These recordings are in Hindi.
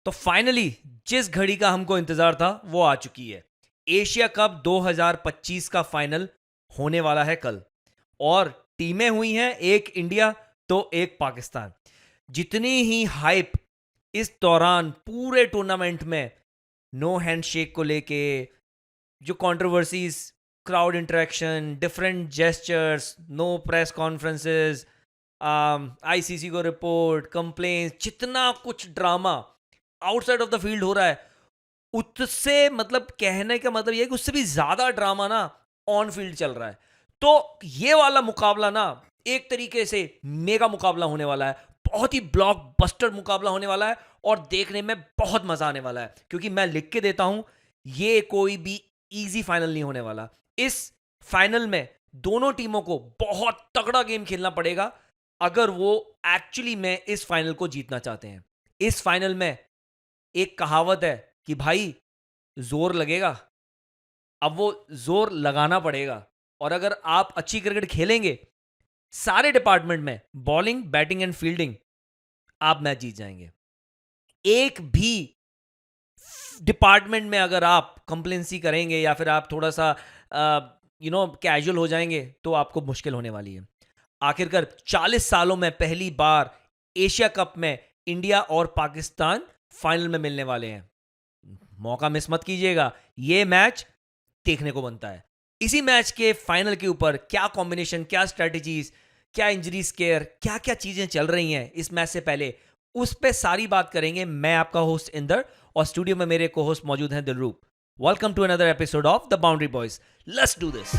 तो फाइनली जिस घड़ी का हमको इंतजार था वो आ चुकी है। एशिया कप 2025 का फाइनल होने वाला है कल और टीमें हुई हैं, एक इंडिया तो एक पाकिस्तान। जितनी ही हाइप इस दौरान पूरे टूर्नामेंट में नो हैंडशेक को लेके, जो controversies, crowd interaction, different gestures, no press conferences, ICC को रिपोर्ट, कंप्लेंट्स, जितना कुछ drama outside of the field हो रहा है, उससे मतलब कहने का मतलब ये है कि उससे भी ज्यादा ड्रामा ना ऑन फील्ड चल रहा है। तो ये वाला मुकाबला ना एक तरीके से मेगा मुकाबला होने वाला है, बहुत ही ब्लॉकबस्टर मुकाबला होने वाला है और देखने में बहुत मजा आने वाला है। क्योंकि मैं लिख के देता हूं, ये कोई भी इजी फाइनल नहीं होने वाला। इस फाइनल में दोनों टीमों को बहुत तगड़ा गेम खेलना पड़ेगा अगर वो एक्चुअली में इस फाइनल को जीतना चाहते हैं। इस फाइनल में एक कहावत है कि भाई जोर लगेगा, अब वो जोर लगाना पड़ेगा। और अगर आप अच्छी क्रिकेट खेलेंगे सारे डिपार्टमेंट में, बॉलिंग, बैटिंग एंड फील्डिंग, आप मैच जीत जाएंगे। एक भी डिपार्टमेंट में अगर आप कंप्लेंसी करेंगे या फिर आप थोड़ा सा कैजुअल हो जाएंगे तो आपको मुश्किल होने वाली है। आखिरकार 40 सालों में पहली बार एशिया कप में इंडिया और पाकिस्तान फाइनल में मिलने वाले हैं। मौका मिस मत कीजिएगा, ये मैच देखने को बनता है। इसी मैच के फाइनल के ऊपर क्या कॉम्बिनेशन, क्या स्ट्रेटजीज, क्या इंजरी स्केयर, क्या क्या चीजें चल रही हैं इस मैच से पहले, उस पे सारी बात करेंगे। मैं आपका होस्ट इंदर और स्टूडियो में मेरे को होस्ट मौजूद हैं Dilroop. Welcome to another episode of the boundary boys. Let's do this.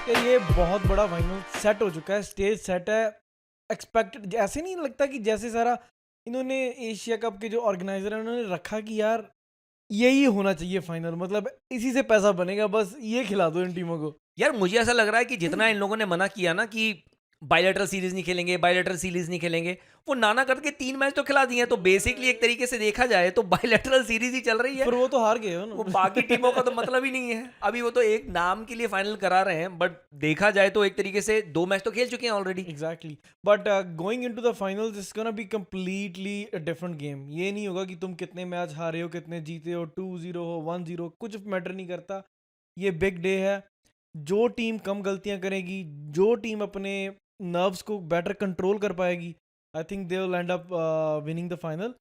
यार ये बहुत बड़ा फाइनल सेट हो चुका है, स्टेज सेट है। एक्सपेक्टेड ऐसे नहीं लगता कि जैसे सारा इन्होंने एशिया कप के जो ऑर्गेनाइजर हैं उन्होंने रखा कि यार यही होना चाहिए फाइनल, मतलब इसी से पैसा बनेगा, बस ये खिला दो इन टीमों को। यार मुझे ऐसा लग रहा है कि जितना इन लोगों ने मना किया ना कि बायलैटरल सीरीज नहीं खेलेंगे, बायलैटरल सीरीज नहीं खेलेंगे, वो नाना करके 3 मैच तो खिला दिए हैं। तो बेसिकली एक तरीके से देखा जाए तो बायलैटरल सीरीज ही चल रही है। फिर वो तो हार गए हो वो ना। बाकी टीमों का तो मतलब ही नहीं है। अभी वो तो एक नाम के लिए फाइनल करा रहे हैं, बट देखा जाए तो एक तरीके से 2 मैच तो खेल चुके हैं already. Exactly, but going into the finals is gonna be completely different game. ये नहीं होगा कि तुम कितने मैच हारे हो, कितने जीते हो, 2-0 हो, 1-0, कुछ मैटर नहीं करता। ये बिग डे है। जो टीम कम गलतियां करेगी, जो टीम अपने नर्व्स को बेटर कंट्रोल कर पाएगी, आई think they will and up winning the final.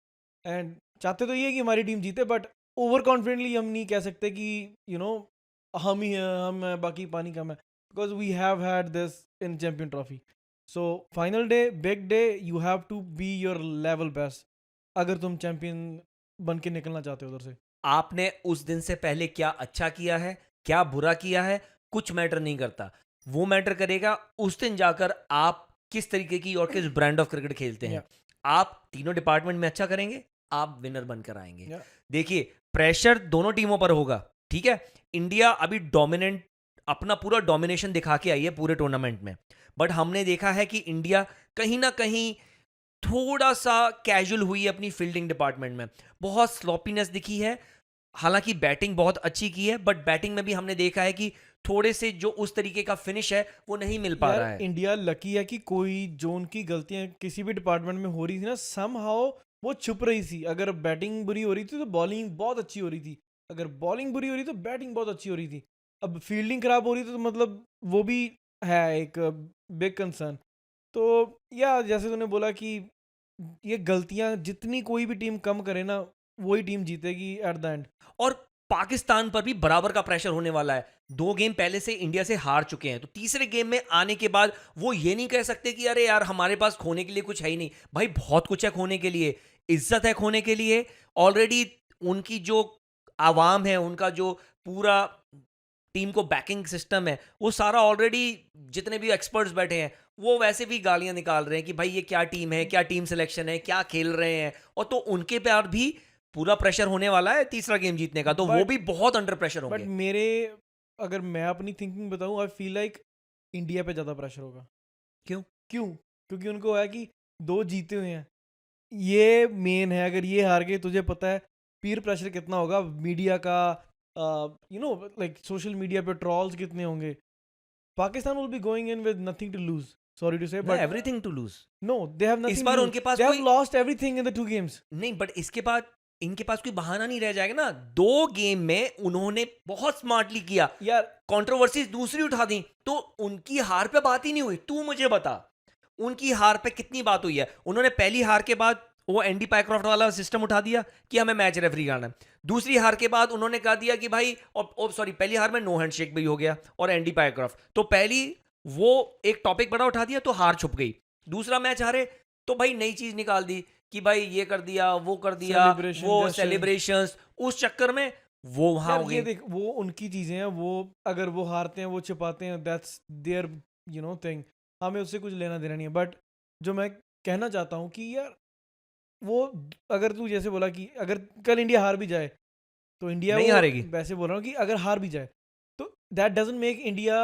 And चाहते तो ये है कि हमारी टीम जीते, बट ओवर कॉन्फिडेंटली हम नहीं कह सकते कि हम ही हैं, हम हैं, बाकी पानी कम है, because we have had this in champion trophy. So final day, big day, you have to be your level best अगर तुम चैंपियन बन के निकलना चाहते हो उधर से। आपने उस दिन से पहले क्या अच्छा किया है, क्या बुरा किया है, कुछ मैटर नहीं करता। वो मैटर करेगा उस दिन जाकर आप किस तरीके की और किस ब्रांड ऑफ क्रिकेट खेलते हैं। या आप तीनों डिपार्टमेंट में अच्छा करेंगे, आप विनर बनकर आएंगे। या देखिए, प्रेशर दोनों टीमों पर होगा, ठीक है। इंडिया अभी डोमिनेंट, अपना पूरा डोमिनेशन दिखा के आई है पूरे टूर्नामेंट में, बट हमने देखा है कि इंडिया कहीं ना कहीं थोड़ा सा कैजुअल हुई है अपनी फील्डिंग डिपार्टमेंट में, बहुत स्लॉपीनेस दिखी है। हालांकि बैटिंग बहुत अच्छी की है, बट बैटिंग में भी हमने देखा है कि थोड़े से जो उस तरीके का फिनिश है वो नहीं मिल पा यार रहा है। इंडिया लकी है कि कोई जो उनकी गलतियां किसी भी डिपार्टमेंट में हो रही थी ना, समहाउ वो छुप रही थी। अगर बैटिंग बुरी हो रही थी तो बॉलिंग बहुत अच्छी हो रही थी, अगर बॉलिंग बुरी हो रही तो बैटिंग बहुत अच्छी हो रही थी। अब फील्डिंग खराब हो रही थी तो मतलब वो भी है एक बिग कंसर्न। तो या जैसे तूने बोला कि ये गलतियां जितनी कोई भी टीम कम करे ना, वही टीम जीतेगी एट द एंड। और पाकिस्तान पर भी बराबर का प्रेशर होने वाला है। 2 गेम पहले से इंडिया से हार चुके हैं, तो तीसरे गेम में आने के बाद वो ये नहीं कह सकते कि अरे यार हमारे पास खोने के लिए कुछ है ही नहीं। भाई बहुत कुछ है खोने के लिए, इज्जत है खोने के लिए। ऑलरेडी उनकी जो आवाम है, उनका जो पूरा टीम को बैकिंग सिस्टम है, वो सारा ऑलरेडी, जितने भी एक्सपर्ट्स बैठे हैं वो वैसे भी गालियां निकाल रहे हैं कि भाई ये क्या टीम है, क्या टीम सिलेक्शन है, क्या खेल रहे हैं। और तो उनके पर भी पूरा प्रेशर होने वाला है तीसरा गेम जीतने का, तो वो बट भी बहुत अंडर प्रेशर बट होंगे। मेरे, अगर मैं अपनी थिंकिंग बताऊं, आई फील लाइक इंडिया पे ज़्यादा प्रेशर होगा। क्यों? क्यों? क्योंकि उनको है कि 2 जीते हुए हैं, ये मेन है। अगर ये हार गए, तुझे पता है पीयर प्रेशर कितना होगा मीडिया का, you know like social media पे ट्रॉल्स कितने होंगे। Pakistan will be going in with nothing to lose, sorry to say, but everything to lose. No, they have is nothing bar to lose, उनके पास दे हैव कोई lost everything in the 2 games. नहीं, बट इसके बाद इनके पास कोई बहाना नहीं रह जाएगा ना। 2 गेम में उन्होंने बहुत स्मार्टली किया, यार कंट्रोवर्सीज दूसरी उठा दी, तो उनकी हार पे बात ही नहीं हुई। तू मुझे बता उनकी हार पे कितनी बात हुई है। उन्होंने पहली हार के बाद वो एंडी पाइक्रॉफ्ट वाला सिस्टम उठा दिया कि हमें मैच रेफरी करना है। दूसरी हार के बाद उन्होंने कहा दिया कि भाई, और सॉरी, पहली हार में नो हैंडशेक भी हो गया और एंडी पाइक्रॉफ्ट, तो पहली वो एक टॉपिक बड़ा उठा दिया तो हार छुप गई। दूसरा मैच हारे तो भाई नई चीज निकाल दी कि भाई ये कर दिया, वो कर दिया, Celebration, वो जश्न। सेलिब्रेशंस, उस चक्कर में वो वहां यार हो ये गई। देख, वो उनकी चीजें हैं, वो अगर वो हारते हैं, वो छिपाते हैं, दैट्स देयर थिंग, हमें उससे कुछ लेना देना नहीं है। बट जो मैं कहना चाहता हूँ कि यार, वो अगर तू जैसे बोला कि अगर कल इंडिया हार भी जाए, तो इंडिया नहीं वो, हारेगी। वैसे बोल रहा हूँ कि अगर हार भी जाए तो that doesn't make India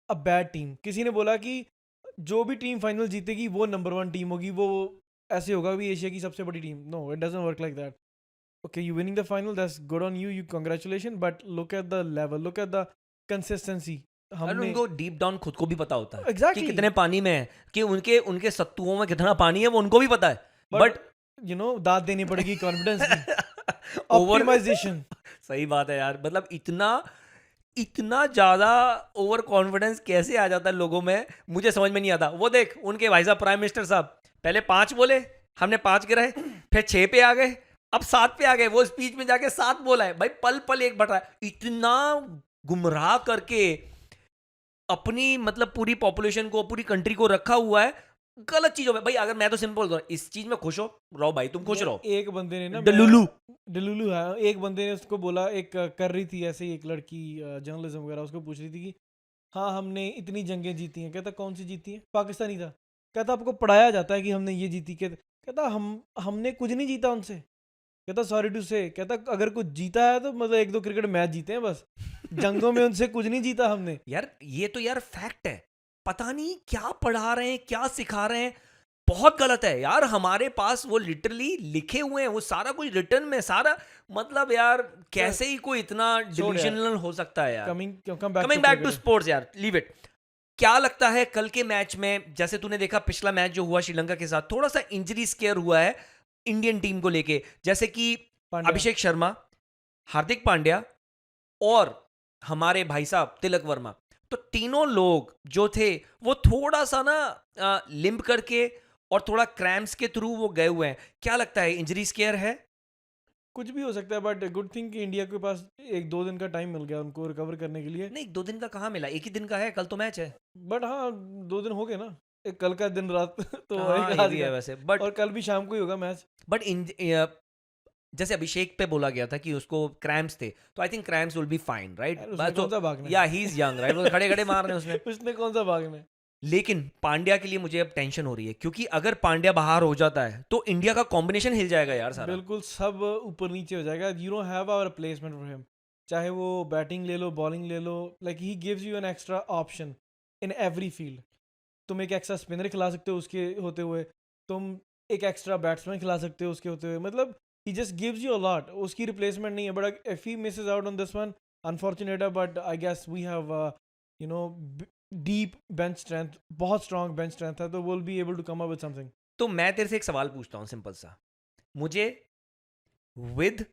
a bad team. किसी ने बोला कि जो भी टीम फाइनल जीतेगी वो नंबर 1 टीम होगी, वो ऐसे होगा भी एशिया की सबसे बड़ी team. No, it doesn't work like that. Okay, you winning the final, that's good on you, congratulations, but look at the level, look at the consistency. अरे हमने उनको डीप डाउन खुद को भी पता होता है कि exactly, कितने पानी में है, कि उनके उनके सत्तुओं में कितना पानी है, वो उनको भी पता है। but बट दाद देनी पड़ेगी कॉन्फिडेंस की, ओवर ऑप्टिमाइजेशन। सही बात है यार, मतलब इतना इतना ज्यादा ओवर कॉन्फिडेंस कैसे आ जाता है लोगों में, मुझे समझ में नहीं आता। वो देख उनके भाई साहब प्राइम मिनिस्टर साहब, पहले 5 बोले, हमने 5 गिराए, फिर 6 पे आ गए, अब 7 पे आ गए। वो स्पीच में जाके 7 बोला है। भाई पल पल एक बढ़ रहा है, इतना गुमराह करके अपनी मतलब पूरी पॉपुलेशन को, पूरी कंट्री को रखा हुआ है गलत चीजों में। भाई अगर मैं तो सिंपल बोल रहा हूं, इस चीज में खुश हो रहो भाई, तुम खुश यार, रहो। एक बंदे ने ना, डलुलू। डलुलू है, एक बंदे ने उसको बोला, एक कर रही थी ऐसे ही एक लड़की जर्नलिज्म वगैरह, उसको पूछ रही थी कि हाँ हमने इतनी जंगें जीती हैं। कहता कौन सी जीती हैं? पाकिस्तानी था। कहता आपको पढ़ाया जाता है कि हमने ये जीती? कहता हमने कुछ नहीं जीता उनसे। कहता सॉरी टू से, कहता अगर कुछ जीता है तो मतलब 1-2 क्रिकेट मैच जीते हैं बस, जंगों में उनसे कुछ नहीं जीता हमने। यार ये तो यार फैक्ट है, पता नहीं क्या पढ़ा रहे हैं, क्या सिखा रहे हैं, बहुत गलत है यार। हमारे पास वो लिटरली लिखे हुए हैं, वो सारा कुछ रिटर्न में, सारा मतलब यार कैसे ही कोई इतना छोड़ यार, डिल्यूजनल हो सकता है यार। Come coming back to sports यार, लीव इट। क्या लगता है कल के मैच में, जैसे तूने देखा पिछला मैच जो हुआ श्रीलंका के साथ, थोड़ा सा इंजरी स्केयर हुआ है इंडियन टीम को लेके, जैसे कि पांड्या। अभिषेक शर्मा, हार्दिक पांड्या और हमारे भाई साहब तिलक वर्मा, तो तीनों लोग जो थे वो थोड़ा सा ना लिम्प करके और थोड़ा क्रैम्प्स के थ्रू वो गए हुए हैं। क्या लगता है इंजरी स्केयर है? कुछ भी हो सकता है, बट गुड थिंग कि इंडिया के पास 1-2 दिन का टाइम मिल गया उनको रिकवर करने के लिए। नहीं, 2 दिन का कहाँ मिला, एक ही दिन का है, कल तो मैच है। बट हाँ, 2 दिन हो गए ना, एक कल का दिन रात तो हाँ एक ये आज भी है का, वैसे, बट और कल भी शाम को ही होगा मैच। बट जैसे अभिषेक पे बोला गया था कि उसको क्रैम्प्स थे, तो I think cramps will be fine, right? यार उसने कौन सा भागना है? या ही इज यंग, राइट? वो खड़े खड़े मार रहे हैं उसमें। उसने कौन सा भागना है? लेकिन पांड्या के लिए मुझे अब टेंशन हो रही है, क्योंकि अगर पांड्या बाहर हो जाता है तो इंडिया का कॉम्बिनेशन हिल जाएगा यार सारा। बिल्कुल, सब ऊपर नीचे हो जाएगा। You don't have our replacement for him. चाहे वो बैटिंग ले लो, बॉलिंग ले लो, like he gives you an extra option in every field. तुम एक एक्स्ट्रा स्पिनर खिला सकते हो उसके होते हुए, तुम एक एक्स्ट्रा बैट्समैन खिला सकते हो उसके होते हुए, मतलब he just gives you a lot. उसकी रिप्लेसमेंट नहीं है, but if he misses out on this one, unfortunate है, but I guess we have you know deep bench strength, बहुत स्ट्रॉन्ग बेंच स्ट्रेंथ है, तो will be able to come up with something. तो मैं तेरे से एक सवाल पूछता हूँ सिंपल सा, मुझे विद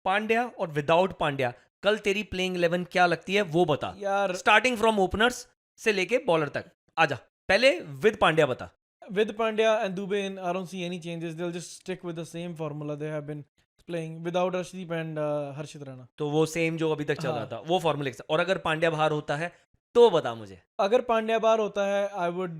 पांड्या और विदाउट पांड्या कल तेरी प्लेइंग 11 क्या लगती है वो बता, यार स्टार्टिंग फ्रॉम ओपनर्स से लेके बॉलर तक। आजा पहले विद पांड्या बता। with Pandya and Dubey in, I don't see any changes. They'll just stick with the same formula they have been playing without Arshdeep and Harshit Rana. तो वो सेम जो अभी तक चल रहा हाँ। था वो फॉर्मूले के साथ, और अगर पांड्या बाहर होता है तो बता मुझे। अगर पांड्या बाहर होता है, I would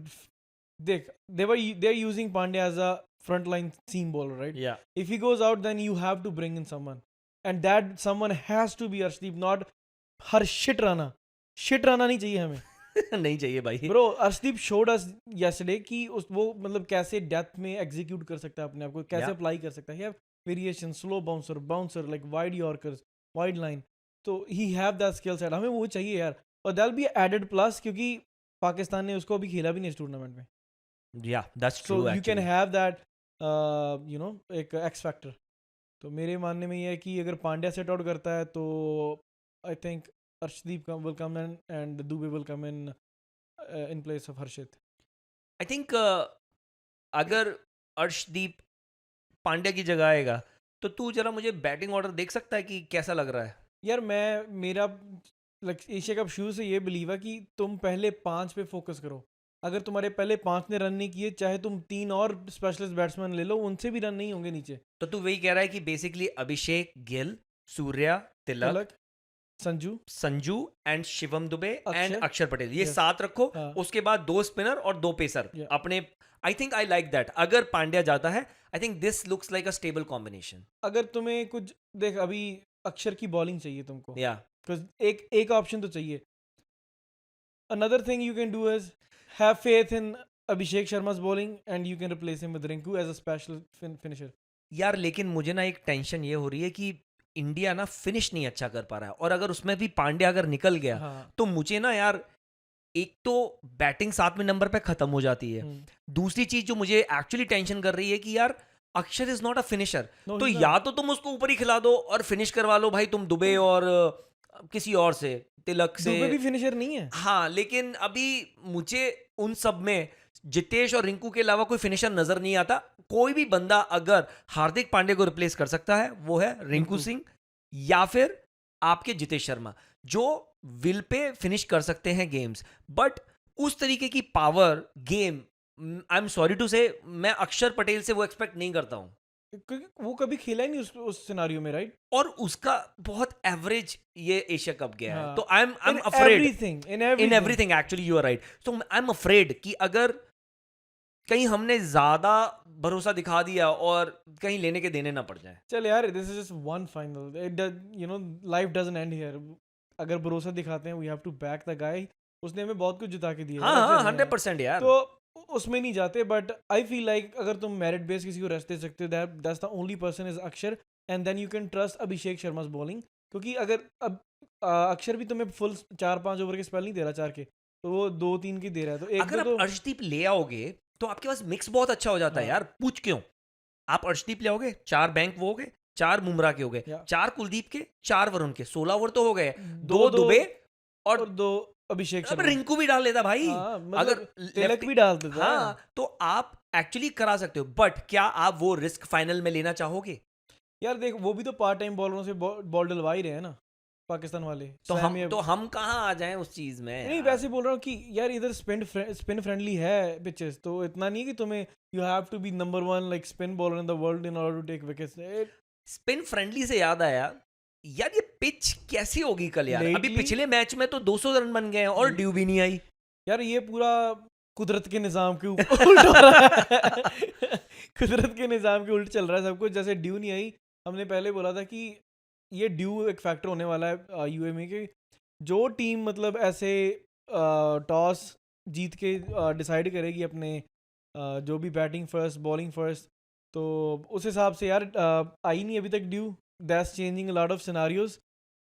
देख, they're using Pandya as a frontline seam bowler, right? या If he goes out, then you have to bring in someone, and that someone has to be Arshdeep, not Harshit Rana. Shit Rana नहीं चाहिए हमें। नहीं चाहिए भाई। Bro, Arshdeep showed us yesterday कि उस वो मतलब कैसे डेप्थ में एग्जीक्यूट कर सकता है अपने आप को, कैसे Yeah. अप्लाई कर सकता है। Variation, slow bouncer, bouncer like wide yorkers, wide line, तो he have that skill set. हमें वो चाहिए यार, और दैट बी एडेड प्लस, क्योंकि पाकिस्तान ने उसको अभी खेला भी नहीं इस टूर्नामेंट में। या that's so true you can actually. Have that एक एक्स फैक्टर. तो मेरे मानने में ये है कि अगर पांड्या सेट आउट करता है तो I think Arshdeep will come in and Dubey will come in place of Harshit. I think अगर अर्शदीप पांड्या की जगह आएगा तो तू जरा मुझे बैटिंग ऑर्डर देख सकता है कि कैसा लग रहा है. यार मेरा लाइक एशिया कप शुरू से ये बिलीव है कि तुम पहले 5 पे फोकस करो. अगर तुम्हारे पहले 5 ने रन नहीं किए, चाहे तुम 3 और स्पेशलिस्ट बैट्समैन ले लो, उनसे भी रन नहीं होंगे नीचे. तो तू वही कह रहा है कि basically Abhishek, Gill, Surya, Tilak, Tilak, Sanju, Sanju and Shivam Dubey and अक्षर. अक्षर पटेल, ये Yes. 7 रखो. हाँ. उसके बाद 2 स्पिनर और 2 पेसर Yeah. अपने. I think I like that. अगर पांड्या जाता है I think this looks like a stable combination. अगर तुम्हें कुछ देख, अभी अक्षर की बॉलिंग चाहिए तुमको, या बिकॉज एक ऑप्शन तो चाहिए. Another thing you can do is have faith in Abhishek Sharma's bowling and you can replace him with Rinku as a special finisher. यार लेकिन मुझे ना एक टेंशन ये हो रही है कि इंडिया ना फिनिश नहीं अच्छा कर पा रहा है, और अगर उसमें भी पांड्या अगर निकल गया हाँ. तो मुझे ना यार, एक तो बैटिंग 7वें नंबर पे खत्म हो जाती है. हम्म. दूसरी चीज जो मुझे एक्चुअली टेंशन कर रही है कि यार अक्षर is not a finisher. No, तो he's या not. तो तुम उसको ऊपर ही खिला दो और फिनिश करवा लो भाई तुम दुबे और किसी और से, तिलक से. दुबे भी फिनिशर नहीं है. हाँ लेकिन अभी मुझे उन सब में जितेश और रिंकू के अलावा कोई फिनिशर नजर नहीं आता. कोई भी बंदा अगर हार्दिक पांड्या को रिप्लेस कर सकता है वो है रिंकू रिंकू. सिंह या फिर आपके जितेश शर्मा, जो विल पे फिनिश कर सकते हैं गेम्स. बट उस तरीके की power game, I am sorry to say, मैं अक्षर पटेल से वो एक्सपेक्ट नहीं करता हूं. क्योंकि वो कभी खेला ही नहीं उस सिनारियो में, राइट. और उसका बहुत एवरेज ये एशिया कप गया है. हाँ. तो I am in afraid everything, in in everything. Actually you are right. So I am afraid कि अगर कहीं हमने ज्यादा भरोसा दिखा दिया और कहीं लेने के देने ना पड़ जाए. चल यार, this is just one final. It you know, life doesn't end here. अगर भरोसा दिखाते हैं, we have to back the guy. उसने हमें बहुत कुछ जिता के दिया. हाँ ऐसे हाँ नहीं है. 100% यार. तो उसमें नहीं जाते. बट आई फील लाइक अगर तुम मेरिट बेस किसी को रेस्ट दे सकते हो, that's the only person is Akshar. And then you can trust Abhishek Sharma's bowling. क्योंकि अगर अब अक्षर भी तुम्हें फुल 4-5 ओवर के स्पेल नहीं दे रहा 4 के, तो वो 2-3 की दे रहा है. तो एक अगर दो आप अर्शदीप ले आओगे तो आपके पास मिक्स बहुत अच्छा हो जाता है हाँ. यार. पूछ क्यों. आप अर्शदीप ले आओगे, 4 बैंक वो हो गए, 4 बुमराह के हो गए, या 4 कुलदीप के, 4 वरुण के, 16 ओवर तो हो गए. 2 दो दुबे और और 2 अभिषेक अब शर्मा. रिंकू भी डाल देता भाई. हाँ, अगर मतलब तिलक lefty- भी डाल देता. हाँ तो आप एक्चुअली करा सकते हो. बट क्या आप वो रिस्क फाइनल में लेना चाहोगे? यार देख, वो भी तो पार्ट टाइम बॉलरों से बॉल डलवा ही रहे हैं ना, पाकिस्तान वाले. तो सैमी हम कहाँ आ जाएं उस चीज में नहीं, यार? वैसे बोल रहा हूँ कि यार इधर स्पिन फ्रेंडली है पिचेस. तो इतना नहीं है कि तुम्हें you have to be number 1 like spin bowler in the world in order to take wickets. Spin friendly से याद आया यार, ये पिच कैसी होगी कल यार? अभी Lately- पिछले मैच में तो 200 रन बन गए हैं और ड्यू भी नहीं आई. यार ये पूरा कुदरत के निज़ाम के उल्ट हो रहा है. कुदरत के निज़ाम के उल्ट चल रहा है सब कुछ. जैसे ड्यू नहीं आई, हमने पहले बोला था कि ये ड्यू एक फैक्टर होने वाला है यूएई के. जो टीम मतलब ऐसे टॉस जीत के डिसाइड करेगी अपने जो भी बैटिंग फर्स्ट बॉलिंग फर्स्ट, तो उस हिसाब से यार आई नहीं अभी तक due. That's changing a lot of scenarios,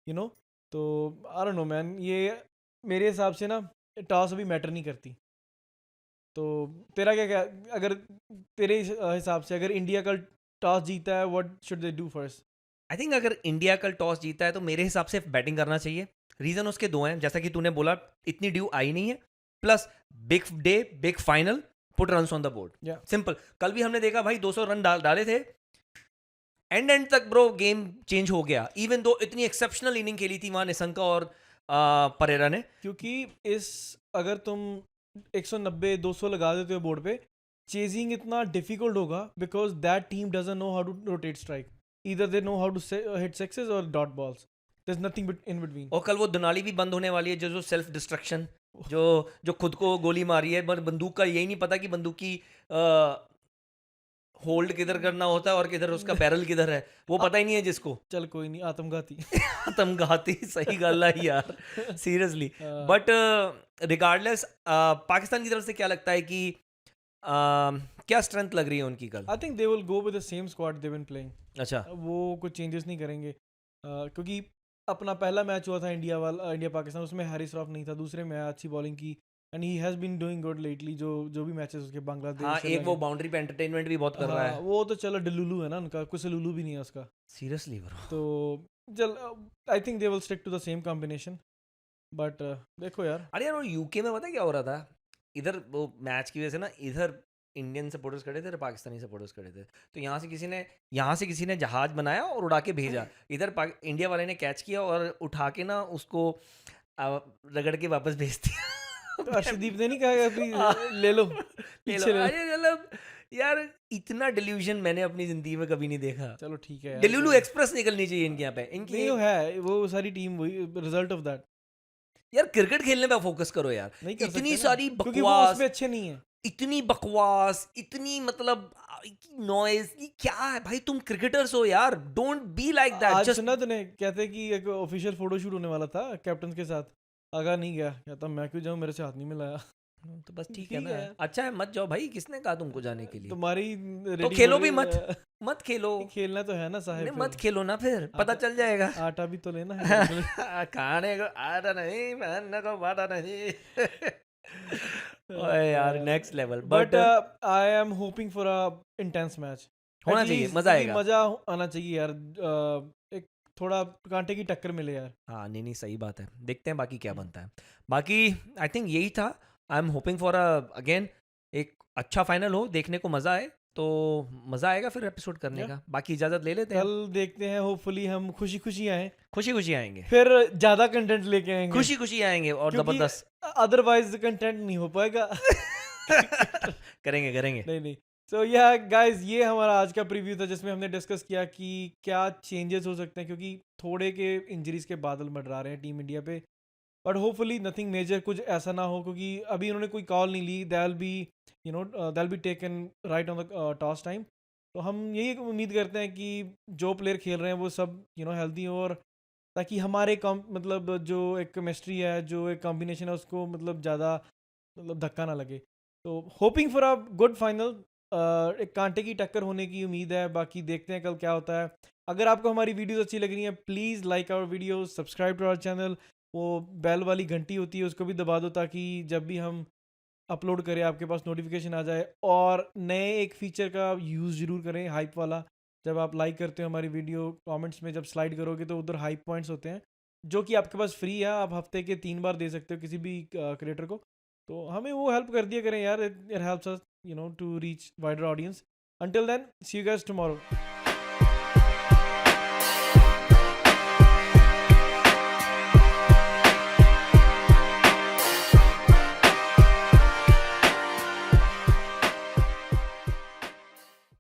you know. तो आई डोंट नो मैन, ये मेरे हिसाब से ना टॉस अभी मैटर नहीं करती. तो तेरा क्या अगर तेरे हिसाब से अगर इंडिया कल टॉस जीता है, what should they do first? I think अगर इंडिया कल टॉस जीता है तो मेरे हिसाब से बैटिंग करना चाहिए. रीजन उसके 2 हैं, जैसा कि तूने बोला इतनी ड्यू आई नहीं है, plus big day big final, put runs on the board. Yeah. Simple. कल भी हमने देखा भाई 200 रन डाले थे. एंड तक ब्रो गेम चेंज हो गया. इवन दो इतनी एक्सेप्शनल इनिंग खेली थी वहां निशंका और परेरा ने. क्योंकि अगर तुम 190-200 लगा देते हो बोर्ड पे, चेजिंग इतना डिफिकल्ट होगा because that team doesn't know how to rotate strike. Either they know how to hit sixes और dot balls. There is nothing in between. और कल वो दुनाली भी बंद होने वाली है, जो सेल्फ डिस्ट्रक्शन, जो खुद को गोली मारी है. बंदूक का यही नहीं पता कि बंदूक की होल्ड किधर करना होता है और किधर उसका बैरल किधर है, वो पता ही नहीं है जिसको. चल कोई नहीं, आत्मघाती. आत्मघाती सही गल है यार, सीरियसली. बट रिगार्डलेस पाकिस्तान की तरफ से क्या लगता है कि क्या स्ट्रेंथ लग रही है उनकी कल? I think they will go with the same squad they been playing. अच्छा, वो कुछ चेंजेस नहीं करेंगे. क्योंकि अपना पहला मैच हुआ था इंडिया पाकिस्तान, उसमें हैरिस रॉफ नहीं था. दूसरे में अच्छी बॉलिंग की, and he has been doing good lately, जो भी मैचेस उसके बांग्लादेश हाँ, एक वो श्रीलंका- बाउंड्री पे एंटरटेनमेंट भी बहुत कर रहा हाँ, है। वो तो चलो डलुलू है ना उनका, कुछ लुलू भी नहीं है उसका, सीरियसली ब्रो। तो चल I think they will stick to the same combination, but देखो यार। अरे यार, वो यूके में पता है क्या हो रहा था? इधर वो मैच की वजह से ना, इधर इंडियन सपोर्टर्स खड़े थे, इधर पाकिस्तानी सपोर्टर्स खड़े थे। तो यहाँ से किसी ने जहाज बनाया और उड़ा के भेजा। इधर इंडिया वाले ने कैच किया और उठा के ना उसको रगड़ के वापस भेज दिया। तो अर्शदीप ने नहीं कहा अभी हाँ। ले लो, ले लो। पीछे ले लो। अरे मतलब यार, इतना डिल्यूजन मैंने अपनी जिंदगी में कभी नहीं देखा। चलो ठीक है यार, डिल्यूलू कोई- एक्सप्रेस निकलनी चाहिए इनके यहाँ पे। इनकी नहीं वो है, वो सारी टीम वही रिजल्ट ऑफ दैट यार क्रिकेट खेलने पे फोकस करो यार। नहीं कर इतनी सकते ना, सारी क्योंकि वो बकवास, उसमें अच्छे नहीं है। इतनी बकवास, इतनी मतलब नॉइज, ये क्या है भाई? तुम क्रिकेटर्स हो यार, डोंट बी लाइक दैट। आज जस्ट सुना तूने, कहते कि एक ऑफिशियल फोटो शूट होने वाला था कैप्टन के साथ, अगर नहीं गया, कहता मैं क्यों जाऊं, मेरे से हाथ नहीं मिलाया। तो बस ठीक है ठीक ना। है। अच्छा है, मत जाओ भाई, किसने कहा तुमको जाने के लिए? तुम्हारी तो ready खेलो for- भी मत, मत खेलो। खेलना तो है ना साहब, नहीं, मत खेलो ना, फिर पता चल जाएगा। आटा भी तो लेना है। खाने को आटा नहीं, पहनने को बाटा नहीं। ओए यार, next level. But but I am hoping for a intense match, होना चाहिए, मजा आएगा। मजा आना चाहिए यार, एक थोड़ा कांटे की टक्कर मिले यार। हाँ, नहीं नहीं, सही बात है। देखते हैं बाकी क्या बनता है। बाकी आई थिंक यही था। I am hoping for again एक अच्छा फाइनल हो, देखने को मज़ा आए, तो मज़ा आएगा फिर एपिसोड करने Yeah. का। बाकी इजाज़त ले लेते हैं, कल देखते हैं, होपफुली हम खुशी खुशी आए, खुशी खुशी आएंगे, फिर ज्यादा कंटेंट लेके आएंगे, खुशी खुशी आएंगे और क्योंकि ज़बरदस्त अदरवाइज कंटेंट नहीं हो पाएगा। करेंगे करेंगे। नहीं नहीं, सो या गाइस, ये हमारा आज का प्रीव्यू था जिसमें हमने डिस्कस किया कि क्या चेंजेस हो सकते हैं, क्योंकि थोड़े के इंजरीज के बादल मंडरा रहे हैं टीम इंडिया पे, बट होपफुली नथिंग मेजर, कुछ ऐसा ना हो, क्योंकि अभी उन्होंने कोई कॉल नहीं ली, दैल बी दैल be taken right on the toss time. तो हम यही उम्मीद करते हैं कि जो प्लेयर खेल रहे हैं वो सब हेल्दी हो, और ताकि हमारे मतलब जो एक केमिस्ट्री है, जो एक कॉम्बिनेशन है, उसको मतलब ज़्यादा मतलब धक्का ना लगे। तो hoping for a good final, एक कांटे की टक्कर होने की उम्मीद है। बाकी देखते हैं कल क्या होता है। अगर आपको हमारी वीडियोस अच्छी लग रही हैं, please like our video, subscribe to our channel, वो बेल वाली घंटी होती है उसको भी दबा दो, ताकि जब भी हम अपलोड करें आपके पास नोटिफिकेशन आ जाए। और नए एक फीचर का यूज़ ज़रूर करें, हाइप वाला। जब आप लाइक करते हो हमारी वीडियो, कमेंट्स में जब स्लाइड करोगे तो उधर हाइप पॉइंट्स होते हैं, जो कि आपके पास फ्री है, आप हफ्ते के 3 बार दे सकते हो किसी भी क्रिएटर को। तो हमें वो हेल्प कर दिया करें यार, it helps us to reach wider audience. Until then, see you guys tomorrow.